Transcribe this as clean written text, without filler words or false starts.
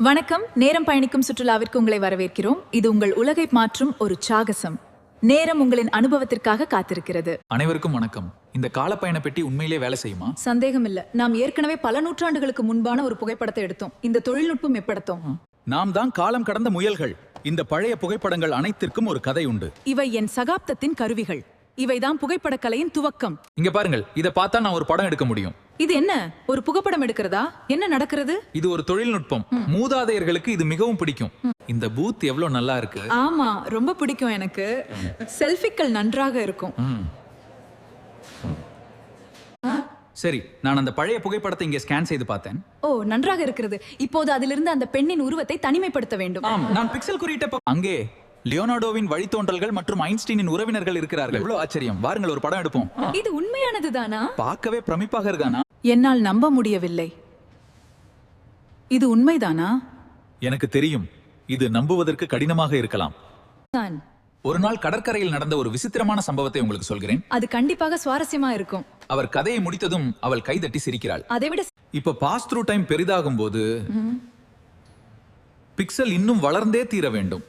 வணக்கம். நேரம் பயணிக்கும் சுற்றுலாவிற்கு உங்களை வரவேற்கிறோம். இது உங்கள் உலகை மாற்றும் ஒரு சாகசம். நேரம் உங்களின் அனுபவத்திற்காக காத்திருக்கிறது. அனைவருக்கும் வணக்கம். இந்த காலப்பயண பெட்டி உண்மையிலே வேலை செய்யுமா? சந்தேகம் இல்ல. நாம் ஏற்கனவே பல நூற்றாண்டுகளுக்கு முன்பான ஒரு புகைப்படத்தை எடுத்தோம். இந்த தொழில்நுட்பம் எப்படத்தோம்? நாம் தான் காலம் கடந்த முயல்கள். இந்த பழைய புகைப்படங்கள் அனைத்திற்கும் ஒரு கதை உண்டு. இவை என் சகாப்தத்தின் கருவிகள். இவைதான் புகைப்படக்கலையின் துவக்கம். இங்க பாருங்கள், இத பார்த்தா நான் ஒரு படம் எடுக்க முடியும். இது என்ன? ஒரு புகைப்படம் எடுக்கிறதா? என்ன நடக்கிறது? இது ஒரு தொழில்நுட்பம். மூதாதையர்களுக்கு இது மிகவும் பிடிக்கும். இந்த பூத் எவ்வளவு நல்லா இருக்கு. ஆமா, ரொம்ப பிடிக்கும் எனக்கு. செல்ஃபிக்கள் நன்றாக இருக்கும். சரி, நான் அந்த பழைய புகைப்படத்தை இங்கே ஸ்கேன் செய்து பார்த்தேன். ஓ, நன்றாக இருக்கிறது. இப்போது அதிலிருந்து அந்த பெண்ணின் உருவத்தை தனிமைப்படுத்த வேண்டும். ஆம், நான் பிக்சல் குறியீட்டை அங்கே லியோனார்டோவின் வழித்தோன்றல்கள் மற்றும் ஐன்ஸ்டீனின் உறவினர்கள் இருக்கிறார்கள். எவ்வளவு ஆச்சரியம். வாருங்கள், ஒரு படம் எடுப்போம். இது உண்மையானதுதானா? பார்க்கவே பிரமிப்பாக இருக்கானா? என்னால் நம்ப முடியவில்லை. இது உண்மைதானா? எனக்கு தெரியும், இது நம்புவதற்கு கடினமாக இருக்கலாம். தான். ஒரு நாள் கடற்கரையில் நடந்த ஒரு விசித்திரமான சம்பவத்தை உங்களுக்கு சொல்கிறேன். அது கண்டிப்பாக சுவாரஸ்யமா இருக்கும். அவர் கதையை முடித்ததும் அவள் கைதட்டி சிரிக்கிறாள். அதைவிட இப்ப பாஸ் த்ரூ டைம் பெரிதாகும் போது பிக்சல் இன்னும் வளர்ந்தே தீர வேண்டும்.